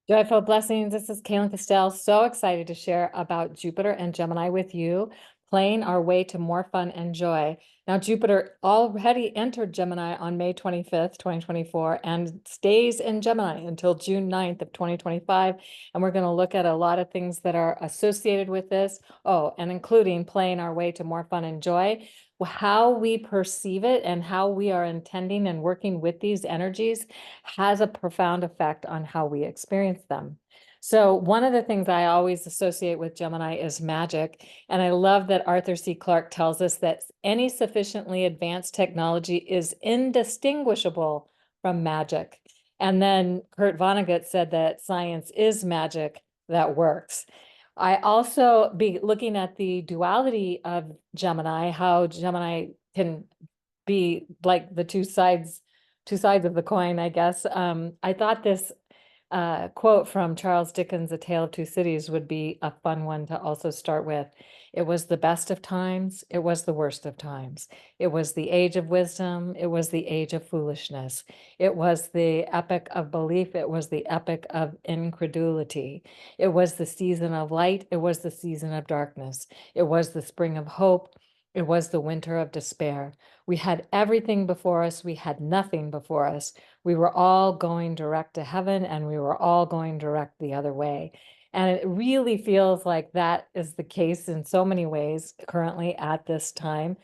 Joyful blessings. This is Kaylin Castell. So excited to share about Jupiter and Gemini with you, playing our way to more fun and joy. Now, Jupiter already entered Gemini on May 25th, 2024, and stays in Gemini until June 9th of 2025. And we're going to look at a lot of things that are associated with this. Oh, and including playing our way to more fun and joy. How we perceive it and how we are intending and working with these energies has a profound effect on how we experience them. So one of the things I always associate with Gemini is magic. And I love that Arthur C. Clarke tells us that any sufficiently advanced technology is indistinguishable from magic. And then Kurt Vonnegut said that science is magic that works. I also be looking at the duality of Gemini, how Gemini can be like the two sides of the coin, I guess. I thought this quote from Charles Dickens, A Tale of Two Cities, would be a fun one to also start with. It was the best of times, it was the worst of times. It was the age of wisdom, it was the age of foolishness. It was the epoch of belief, it was the epoch of incredulity. It was the season of light, it was the season of darkness. It was the spring of hope, it was the winter of despair. We had everything before us, we had nothing before us. We were all going direct to heaven and we were all going direct the other way. And it really feels like that is the case in so many ways currently at this time,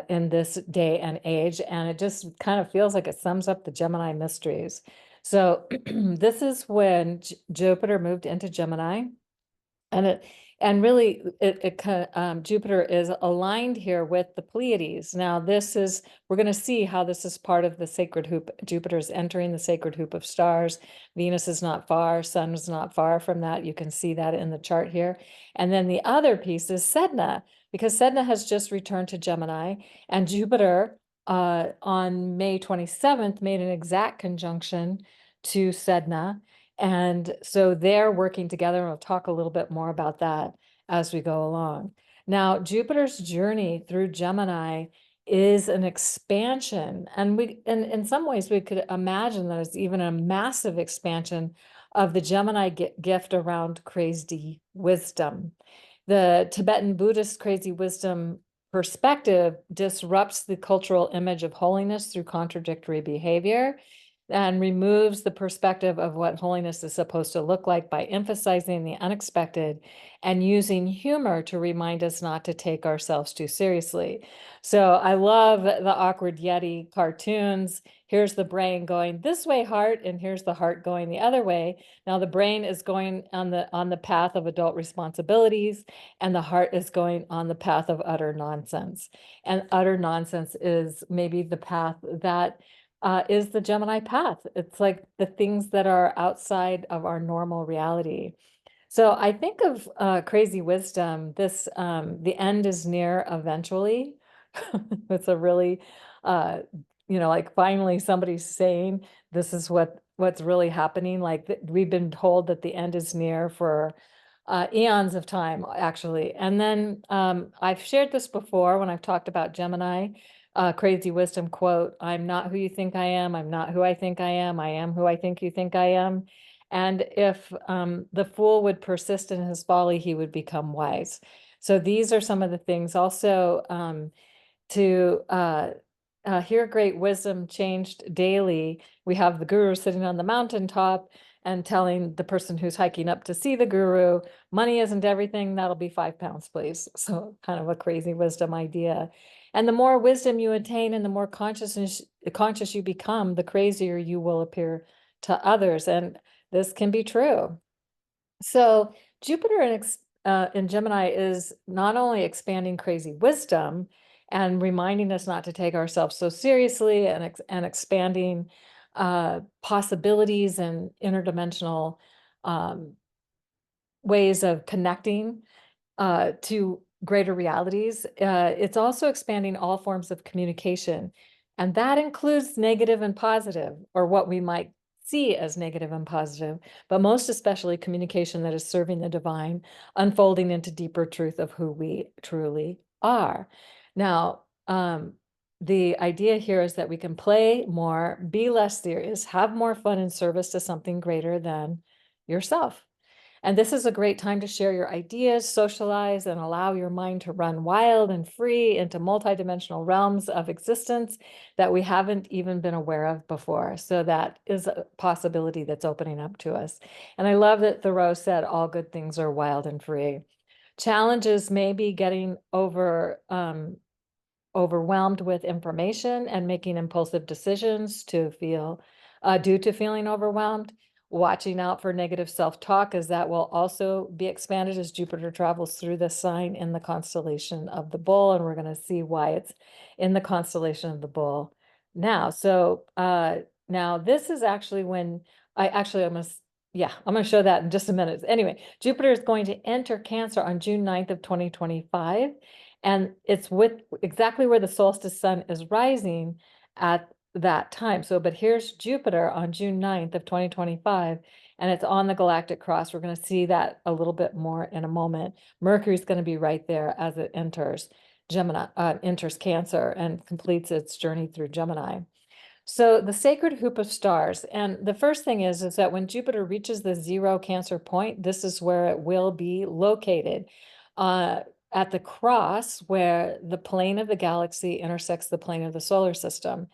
in this day and age. And it just kind of feels like it sums up the Gemini mysteries. So this is when Jupiter moved into Gemini. And really, Jupiter is aligned here with the Pleiades. Now, we're going to see how this is part of the sacred hoop. Jupiter is entering the sacred hoop of stars. Venus is not far. Sun is not far from that. You can see that in the chart here. And then the other piece is Sedna, because Sedna has just returned to Gemini, and Jupiter on May 27th made an exact conjunction to Sedna. And so they're working together, and we'll talk a little bit more about that as we go along. Now, Jupiter's journey through Gemini is an expansion, and in some ways we could imagine that it's even a massive expansion of the Gemini gift around crazy wisdom. The Tibetan Buddhist crazy wisdom perspective disrupts the cultural image of holiness through contradictory behavior and removes the perspective of what holiness is supposed to look like by emphasizing the unexpected and using humor to remind us not to take ourselves too seriously. So I love the Awkward Yeti cartoons. Here's the brain going this way, heart, and here's the heart going the other way. Now the brain is going on the path of adult responsibilities, and the heart is going on the path of utter nonsense. And utter nonsense is maybe the path that is the Gemini path. It's like the things that are outside of our normal reality. So I think of crazy wisdom, the end is near eventually. It's a really, like finally somebody's saying this is what's really happening. Like we've been told that the end is near for eons of time, actually. And then I've shared this before when I've talked about Gemini. Crazy wisdom quote, I'm not who you think I am. I'm not who I think I am. I am who I think you think I am. And if the fool would persist in his folly, he would become wise. So these are some of the things. Also, to hear great wisdom changed daily. We have the guru sitting on the mountaintop and telling the person who's hiking up to see the guru, money isn't everything, that'll be 5 pounds, please. So kind of a crazy wisdom idea. And the more wisdom you attain and the more conscious you become, the crazier you will appear to others. And this can be true. So Jupiter in Gemini is not only expanding crazy wisdom and reminding us not to take ourselves so seriously, and expanding possibilities and interdimensional ways of connecting to greater realities. It's also expanding all forms of communication, and that includes negative and positive, or what we might see as negative and positive, but most especially communication that is serving the divine, unfolding into deeper truth of who we truly are. Now, the idea here is that we can play more, be less serious, have more fun in service to something greater than yourself. And this is a great time to share your ideas, socialize, and allow your mind to run wild and free into multidimensional realms of existence that we haven't even been aware of before. So that is a possibility that's opening up to us. And I love that Thoreau said, all good things are wild and free. Challenges may be getting overwhelmed with information and making impulsive decisions due to feeling overwhelmed. Watching out for negative self-talk, as that will also be expanded as Jupiter travels through the sign in the constellation of the Bull, and we're going to see why it's in the constellation of the Bull now. So now this is actually when I'm going to show that in just a minute. Anyway, Jupiter is going to enter Cancer on June 9th of 2025. And it's with exactly where the solstice sun is rising at that time. So, but here's Jupiter on June 9th of 2025, and it's on the galactic cross. We're going to see that a little bit more in a moment. Mercury's going to be right there as it enters Gemini, enters Cancer and completes its journey through Gemini. So the sacred hoop of stars, and the first thing is that when Jupiter reaches the 0 Cancer point, this is where it will be located. At the cross where the plane of the galaxy intersects the plane of the solar system.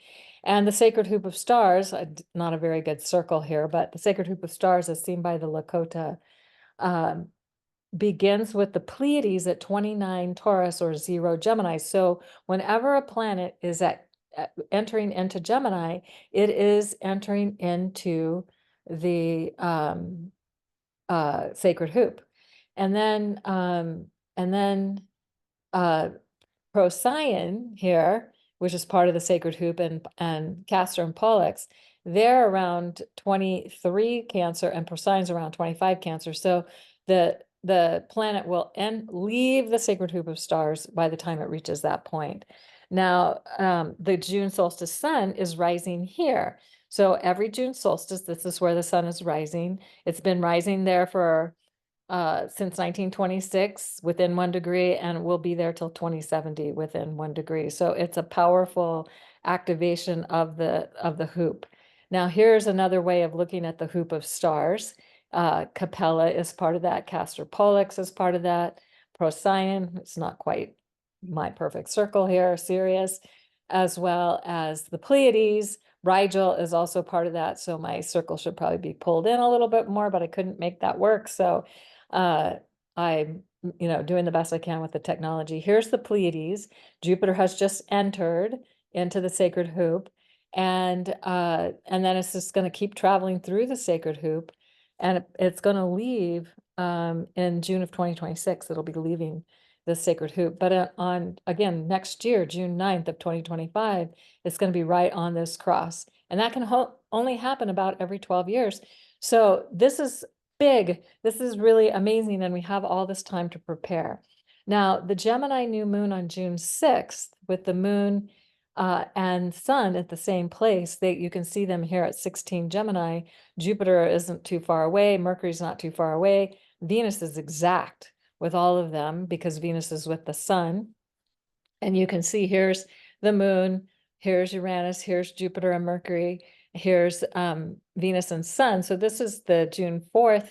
And the sacred hoop of stars, not a very good circle here, but the sacred hoop of stars as seen by the Lakota, begins with the Pleiades at 29 Taurus or 0 Gemini. So whenever a planet is entering into Gemini, it is entering into the sacred hoop. And then Procyon here, which is part of the sacred hoop, and Castor and Pollux, they're around 23 Cancer, and Procyon's around 25 Cancer. So the planet will leave the sacred hoop of stars by the time it reaches that point. Now, the June solstice sun is rising here. So every June solstice, this is where the sun is rising. It's been rising there for since 1926 within 1 degree, and will be there till 2070 within 1 degree. So it's a powerful activation of the hoop. Now here's another way of looking at the hoop of stars. Capella is part of that. Castor Pollux is part of that. Procyon, it's not quite my perfect circle here, Sirius, as well as the Pleiades. Rigel is also part of that. So my circle should probably be pulled in a little bit more, but I couldn't make that work. So I'm, doing the best I can with the technology. Here's the Pleiades. Jupiter has just entered into the sacred hoop, and then it's just going to keep traveling through the sacred hoop, and it's going to leave in June of 2026. It'll be leaving the sacred hoop, but on again next year, June 9th of 2025, it's going to be right on this cross, and that can only happen about every 12 years. So this is big. This is really amazing, and we have all this time to prepare. Now, the Gemini new moon on June 6th, with the moon and sun at the same place, you can see them here at 16 Gemini. Jupiter isn't too far away. Mercury's not too far away. Venus is exact with all of them because Venus is with the sun. And you can see here's the moon, here's Uranus, here's Jupiter and Mercury, here's Venus and sun. So this is the June 4th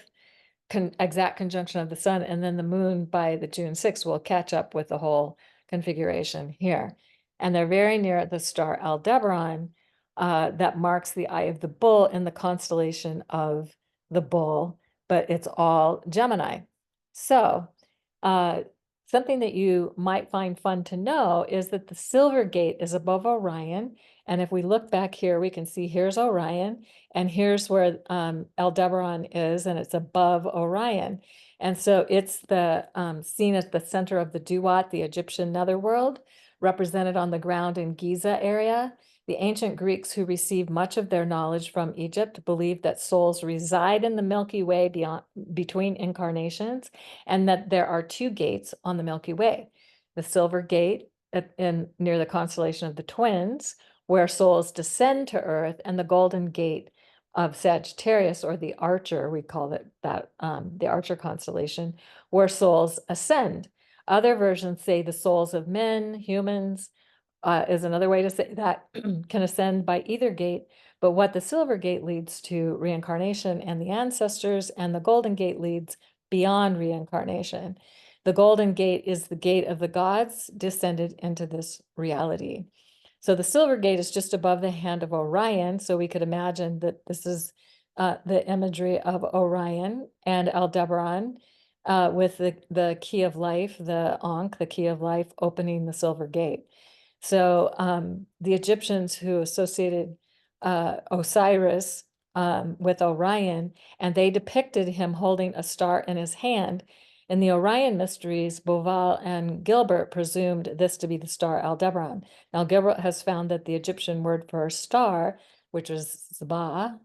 exact conjunction of the sun, and then the moon by the June 6th will catch up with the whole configuration here. And they're very near the star Aldebaran that marks the eye of the bull in the constellation of the bull, but it's all Gemini. So something that you might find fun to know is that the Silver Gate is above Orion. And if we look back here, we can see here's Orion, and here's where Aldebaran is, and it's above Orion. And so it's the seen at the center of the Duat, the Egyptian netherworld, represented on the ground in Giza area. The ancient Greeks, who received much of their knowledge from Egypt, believed that souls reside in the Milky Way between incarnations, and that there are 2 gates on the Milky Way. The Silver Gate near the constellation of the Twins, where souls descend to Earth, and the Golden Gate of Sagittarius, or the Archer, we call it that, the Archer constellation, where souls ascend. Other versions say the souls of men, humans, is another way to say that, can ascend by either gate, But what the silver gate leads to reincarnation and the ancestors, and the golden gate leads beyond reincarnation. The golden gate is the gate of the gods descended into this reality. So the silver gate is just above the hand of Orion. So we could imagine that this is the imagery of Orion and Aldebaran, with the key of life, the Ankh, the key of life, opening the silver gate. So the Egyptians who associated Osiris with Orion, and they depicted him holding a star in his hand. In the Orion mysteries, Boval and Gilbert presumed this to be the star Aldebaran. Now, Gilbert has found that the Egyptian word for star, which is Zba,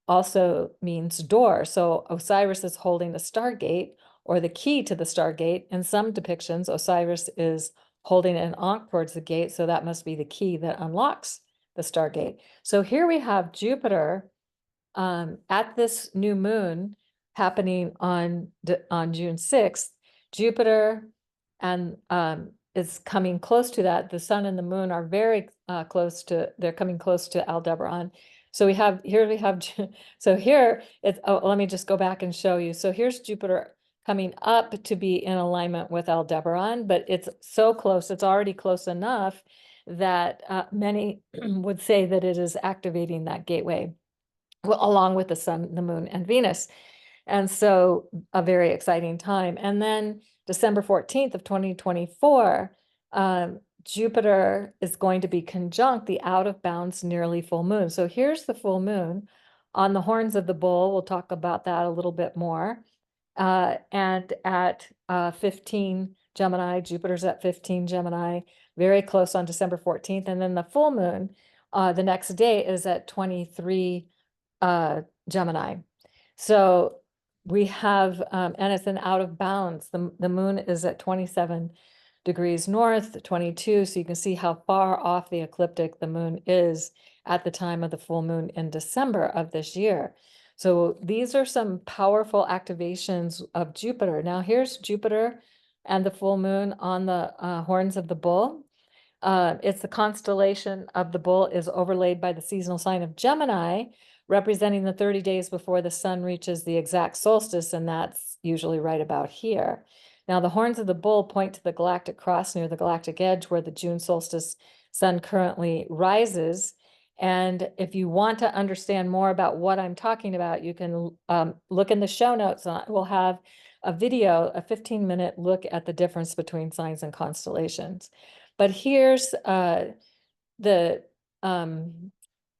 also means door. So Osiris is holding a stargate, or the key to the stargate. In some depictions, Osiris is holding an ankh towards the gate, so that must be the key that unlocks the stargate. So here we have Jupiter at this new moon happening on June 6th. Jupiter and is coming close to that. The sun and the moon are very close to, they're coming close to Aldebaran. So we have, so here it's, oh, let me just go back and show you. So here's Jupiter coming up to be in alignment with Aldebaran, but it's so close, it's already close enough that many would say that it is activating that gateway, well, along with the sun, the moon, and Venus. And so a very exciting time. And then December 14th of 2024, Jupiter is going to be conjunct the out of bounds nearly full moon. So here's the full moon on the horns of the bull. We'll talk about that a little bit more. And at 15 Gemini, Jupiter's at 15 Gemini, very close on December 14th. And then the full moon the next day is at 23 Gemini. So we have, and it's an out of bounds. The moon is at 27 degrees north, 22. So you can see how far off the ecliptic the moon is at the time of the full moon in December of this year. So these are some powerful activations of Jupiter. Now here's Jupiter and the full moon on the horns of the bull. It's the constellation of the bull is overlaid by the seasonal sign of Gemini, representing the 30 days before the sun reaches the exact solstice, and that's usually right about here. Now, the horns of the bull point to the galactic cross near the galactic edge where the June solstice sun currently rises. And if you want to understand more about what I'm talking about, you can look in the show notes. We'll have a video, a 15-minute look at the difference between signs and constellations. But here's the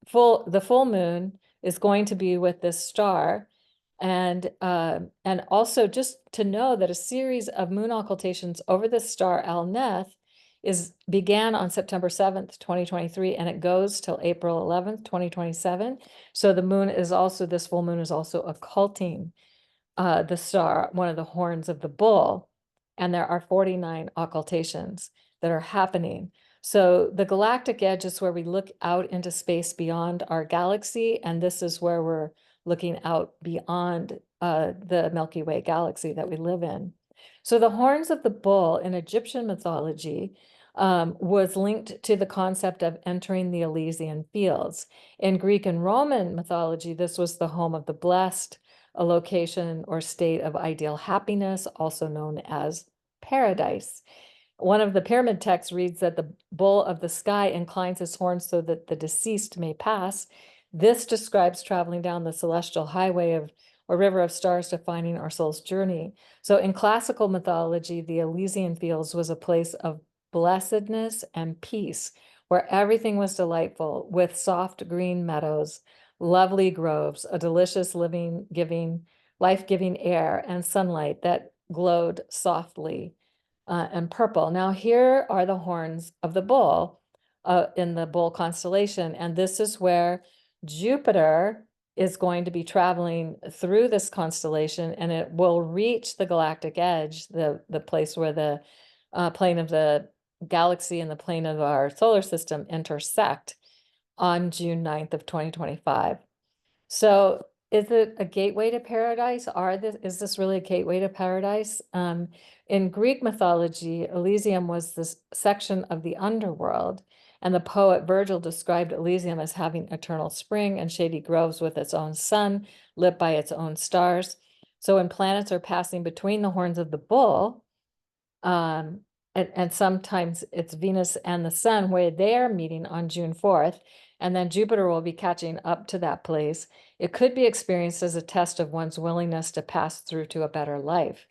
full moon is going to be with this star. And also just to know that a series of moon occultations over this star Al-Neth began on September 7th, 2023, and it goes till April 11th, 2027. So the moon is also, this full moon is also occulting the star, one of the horns of the bull. And there are 49 occultations that are happening. So the galactic edge is where we look out into space beyond our galaxy, and this is where we're looking out beyond the Milky Way galaxy that we live in. So the horns of the bull in Egyptian mythology was linked to the concept of entering the Elysian fields. In Greek and Roman mythology, this was the home of the blessed, a location or state of ideal happiness, also known as paradise. One of the pyramid texts reads that the bull of the sky inclines his horns so that the deceased may pass. This describes traveling down the celestial highway of or river of stars defining our soul's journey. So in classical mythology, the Elysian fields was a place of blessedness and peace, where everything was delightful, with soft green meadows, lovely groves, a delicious life-giving air, and sunlight that glowed softly and purple. Now here are the horns of the bull in the bull constellation, and this is where Jupiter is going to be traveling through this constellation, and it will reach the galactic edge, the place where the plane of the galaxy and the plane of our solar system intersect on June 9th of 2025. So is it a gateway to paradise? Is this really a gateway to paradise? In Greek mythology, Elysium was this section of the underworld, And the poet Virgil described Elysium as having eternal spring and shady groves with its own sun, lit by its own stars. So when planets are passing between the horns of the bull, and sometimes it's Venus and the sun where they are meeting on June 4th, and then Jupiter will be catching up to that place. It could be experienced as a test of one's willingness to pass through to a better life.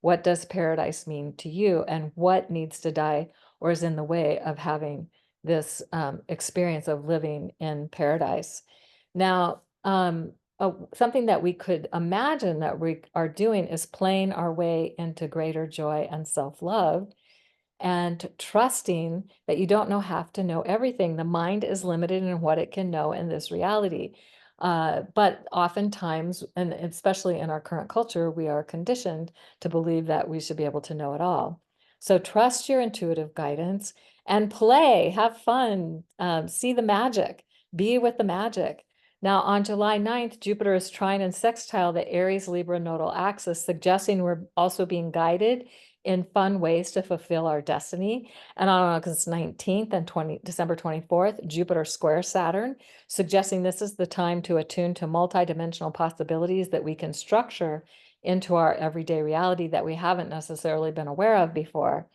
What does paradise mean to you, and what needs to die or is in the way of having this experience of living in paradise? Now, something that we could imagine that we are doing is playing our way into greater joy and self-love, and trusting that you don't have to know everything. The mind is limited in what it can know in this reality. But oftentimes, and especially in our current culture, we are conditioned to believe that we should be able to know it all. So trust your intuitive guidance and play, have fun, see the magic, be with the magic. Now, on July 9th, Jupiter is trine and sextile the Aries Libra nodal axis, suggesting we're also being guided in fun ways to fulfill our destiny. And on August 19th and December 24th, Jupiter square Saturn, suggesting this is the time to attune to multidimensional possibilities that we can structure into our everyday reality that we haven't necessarily been aware of before.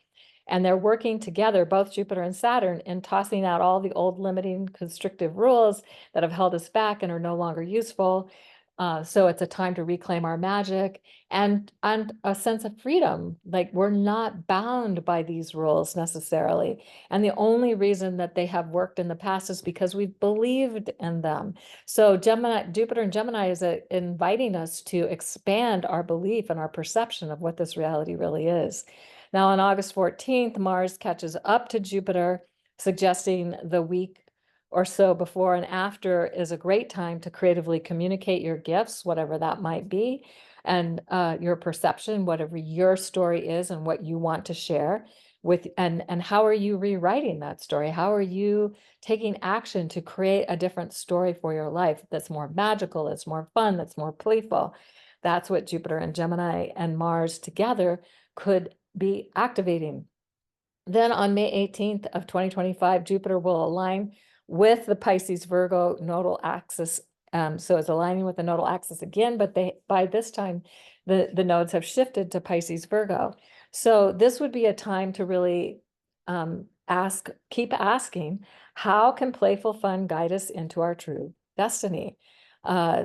And they're working together, both Jupiter and Saturn, in tossing out all the old limiting constrictive rules that have held us back and are no longer useful. So it's a time to reclaim our magic and a sense of freedom. Like, we're not bound by these rules necessarily. And the only reason that they have worked in the past is because we've believed in them. So Jupiter and Gemini is inviting us to expand our belief and our perception of what this reality really is. Now, on August 14th, Mars catches up to Jupiter, suggesting the week or so before and after is a great time to creatively communicate your gifts, whatever that might be, and your perception, whatever your story is and what you want to share with, and how are you rewriting that story? How are you taking action to create a different story for your life that's more magical, that's more fun, that's more playful? That's what Jupiter and Gemini and Mars together could be activating. Then on May 18th of 2025, Jupiter will align with the Pisces Virgo nodal axis. So it's aligning with the nodal axis again, but by this time, the nodes have shifted to Pisces Virgo. So this would be a time to really keep asking, how can playful fun guide us into our true destiny?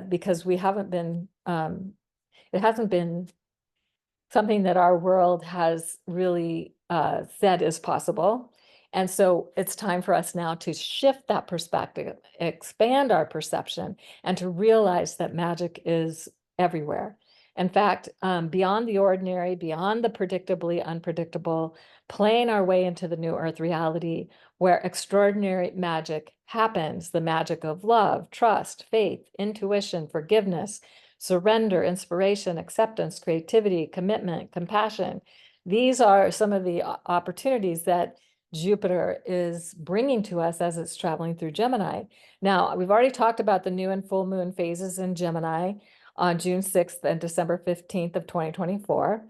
Because we haven't been, it hasn't been something that our world has really said is possible. And so it's time for us now to shift that perspective, expand our perception, and to realize that magic is everywhere. In fact, beyond the ordinary, beyond the predictably unpredictable, playing our way into the new Earth reality where extraordinary magic happens, the magic of love, trust, faith, intuition, forgiveness, surrender, inspiration, acceptance, creativity, commitment, compassion. These are some of the opportunities that Jupiter is bringing to us as it's traveling through Gemini. Now, we've already talked about the new and full moon phases in Gemini on June 6th and December 15th of 2024.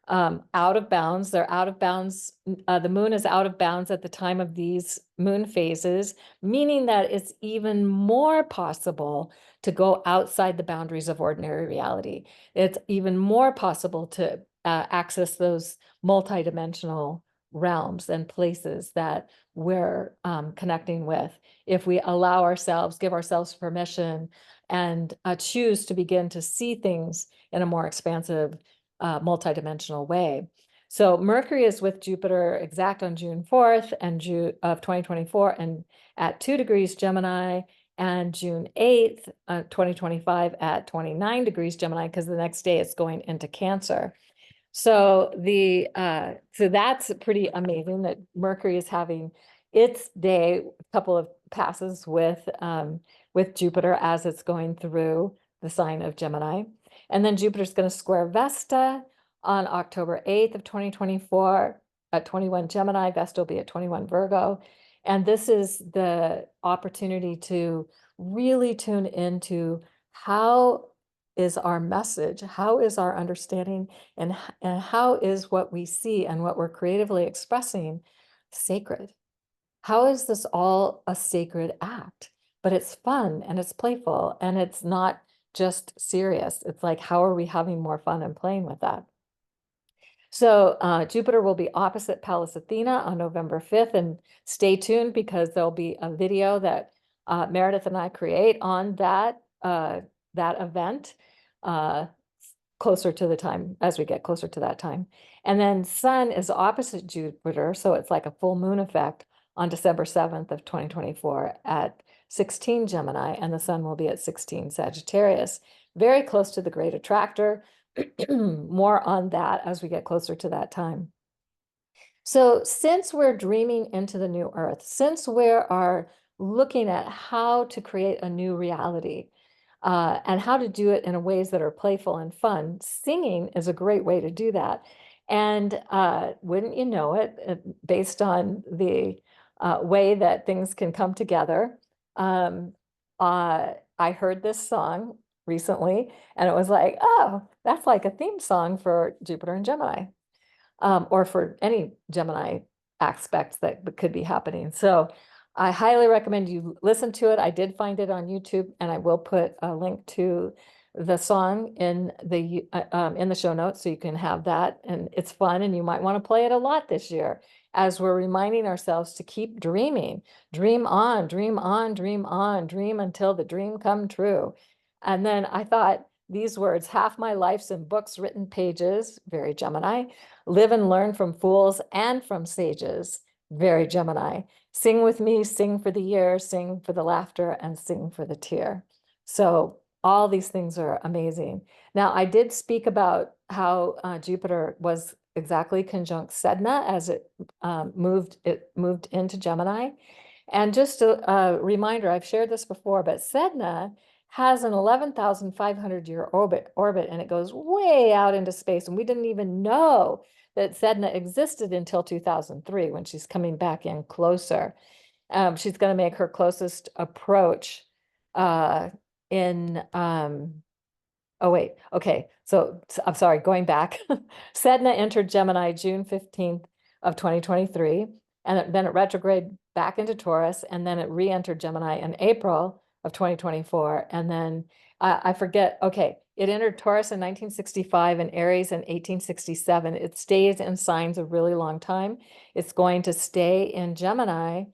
Out of bounds, they're out of bounds. The moon is out of bounds at the time of these moon phases, meaning that it's even more possible to go outside the boundaries of ordinary reality. It's even more possible to access those multidimensional realms and places that we're connecting with if we allow ourselves, give ourselves permission, and choose to begin to see things in a more expansive, multidimensional way. So Mercury is with Jupiter exact on June 4th and June of 2024 and at 2 degrees Gemini, and June 8th, 2025 at 29 degrees Gemini, because the next day it's going into Cancer. So so that's pretty amazing that Mercury is having its day, a couple of passes with Jupiter as it's going through the sign of Gemini. And then Jupiter's going to square Vesta on October 8th of 2024 at 21 Gemini. Vesta will be at 21 Virgo. And this is the opportunity to really tune into how is our message, how is our understanding, and how is what we see and what we're creatively expressing sacred? how is this all a sacred act? But it's fun and it's playful and it's not just serious. It's like, how are we having more fun and playing with that? So Jupiter will be opposite Pallas Athena on November 5th, and stay tuned because there'll be a video that Meredith and I create on that event uh, closer to the time as we get closer to that time. And then Sun is opposite Jupiter, so it's like a full moon effect on December 7th of 2024 at 16 Gemini, and the Sun will be at 16 Sagittarius, very close to the great attractor. More on that as we get closer to that time. So since we're dreaming into the new earth, since we are looking at how to create a new reality, and how to do it in ways that are playful and fun, singing is a great way to do that. And wouldn't you know it, based on the way that things can come together, um, I heard this song recently, and it was like, oh, that's like a theme song for Jupiter and Gemini, or for any Gemini aspects that could be happening. So I highly recommend you listen to it. I did find it on YouTube, and I will put a link to the song in the show notes so you can have that. And it's fun, and you might want to play it a lot this year as we're reminding ourselves to keep dreaming. Dream on, dream on, dream on, dream until the dream come true. And then I thought these words, half my life's in books, written pages, very Gemini. Live and learn from fools and from sages, very Gemini. Sing with me, sing for the year, sing for the laughter, and sing for the tear. So all these things are amazing. Now, I did speak about how Jupiter was exactly conjunct Sedna as it moved into Gemini. And just a reminder, I've shared this before, but Sedna has an 11,500 year orbit, and it goes way out into space. And we didn't even know that Sedna existed until 2003 when she's coming back in closer. She's going to make her closest approach in oh, wait. Okay. So I'm sorry, going back. Sedna entered Gemini June 15th of 2023, and then it retrograde back into Taurus, and then it re-entered Gemini in April of 2024. And then I forget, okay, it entered Taurus in 1965 and Aries in 1867. It stays in signs a really long time. It's going to stay in Gemini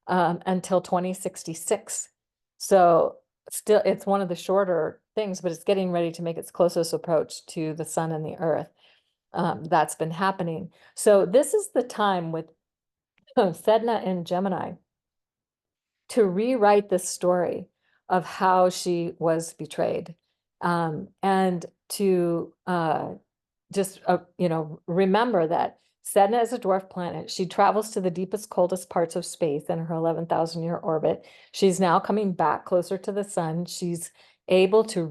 until 2066. So still, it's one of the shorter things, but it's getting ready to make its closest approach to the sun and the earth. That's been happening. So this is the time with Sedna and Gemini to rewrite this story of how she was betrayed, and to just remember that Sedna is a dwarf planet. She travels to the deepest, coldest parts of space in her 11,000-year orbit. She's now coming back closer to the sun. She's able to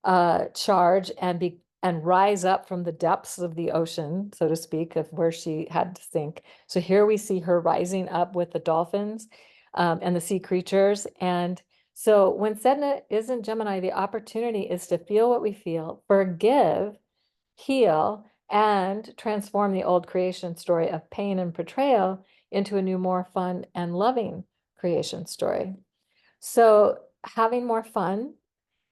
recharge and rise up from the depths of the ocean, so to speak, of where she had to sink. So here we see her rising up with the dolphins and the sea creatures. And so when Sedna is in Gemini, the opportunity is to feel what we feel, forgive, heal, and transform the old creation story of pain and betrayal into a new, more fun and loving creation story. So having more fun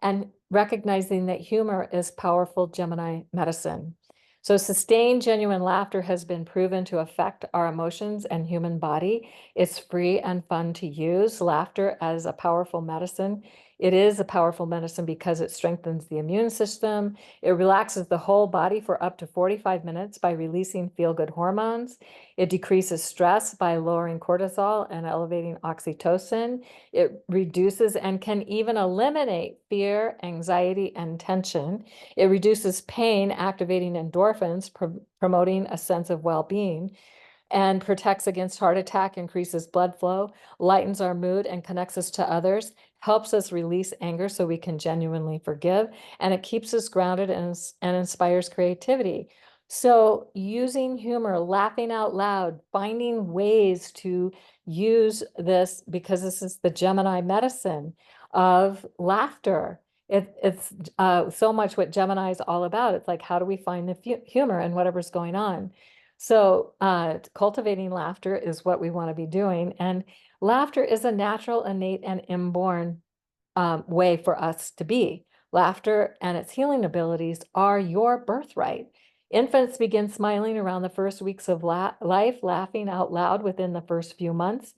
and recognizing that humor is powerful Gemini medicine. So sustained, genuine laughter has been proven to affect our emotions and human body. It's free and fun to use laughter as a powerful medicine. It is a powerful medicine because it strengthens the immune system. It relaxes the whole body for up to 45 minutes by releasing feel-good hormones. It decreases stress by lowering cortisol and elevating oxytocin. It reduces and can even eliminate fear, anxiety, and tension. It reduces pain, activating endorphins, promoting a sense of well-being, and protects against heart attack, increases blood flow, lightens our mood, and connects us to others, helps us release anger so we can genuinely forgive, and it keeps us grounded and inspires creativity. So using humor, laughing out loud, finding ways to use this, because this is the Gemini medicine of laughter. It's so much what Gemini is all about. It's like, how do we find the humor in whatever's going on? So cultivating laughter is what we want to be doing. And laughter is a natural, innate, and inborn way for us to be. Laughter and its healing abilities are your birthright. Infants begin smiling around the first weeks of life, laughing out loud within the first few months.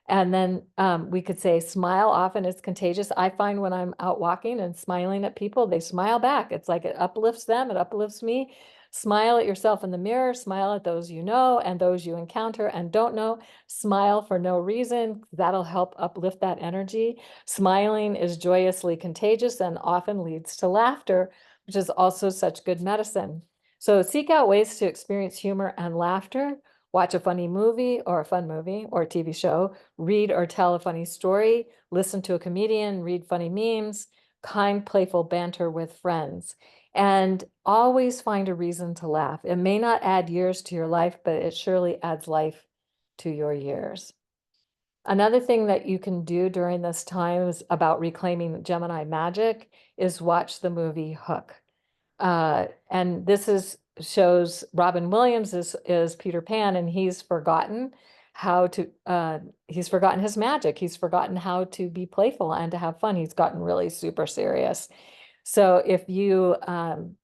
And then we could say smile often is contagious. I find when I'm out walking and smiling at people, they smile back. It's like it uplifts them, it uplifts me. Smile at yourself in the mirror, smile at those you know and those you encounter and don't know. Smile for no reason. That'll help uplift that energy. Smiling is joyously contagious and often leads to laughter, which is also such good medicine. So seek out ways to experience humor and laughter. Watch a funny movie or a fun movie or a TV show, read or tell a funny story, listen to a comedian, read funny memes, kind, playful banter with friends, and always find a reason to laugh. It may not add years to your life, but it surely adds life to your years. Another thing that you can do during this time is about reclaiming Gemini magic is watch the movie Hook. And this shows Robin Williams is Peter Pan, and he's forgotten he's forgotten his magic. He's forgotten how to be playful and to have fun. He's gotten really super serious. So if you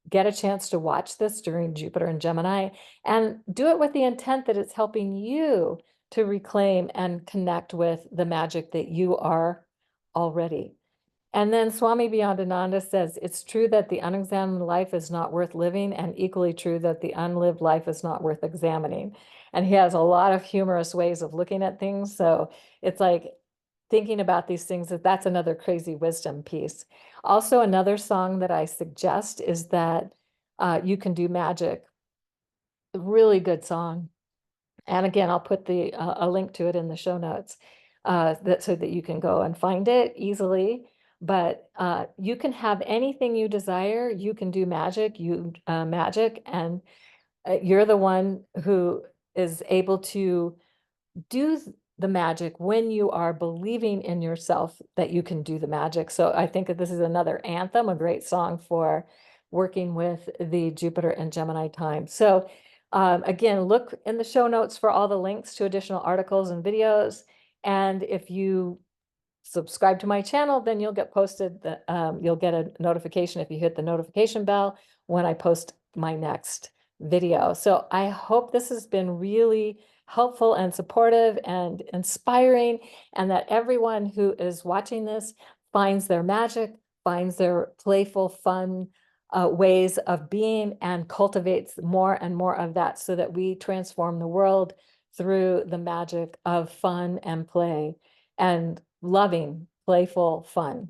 get a chance to watch this during Jupiter and Gemini, and do it with the intent that it's helping you to reclaim and connect with the magic that you are already. And then Swami Beyondananda says, it's true that the unexamined life is not worth living, and equally true that the unlived life is not worth examining. And he has a lot of humorous ways of looking at things. So it's like thinking about these things, that's another crazy wisdom piece. Also, another song that I suggest is that You Can Do Magic. A really good song. And again, I'll put a link to it in the show notes so that you can go and find it easily. But you can have anything you desire. You can do magic, and you're the one who is able to do the magic when you are believing in yourself that you can do the magic. So I think that this is another anthem, a great song for working with the Jupiter and Gemini time. So again, look in the show notes for all the links to additional articles and videos. And if you subscribe to my channel, then you'll get you'll get a notification if you hit the notification bell when I post my next video. So I hope this has been really helpful and supportive and inspiring, and that everyone who is watching this finds their magic, finds their playful, fun ways of being, and cultivates more and more of that, so that we transform the world through the magic of fun and play and loving, playful fun.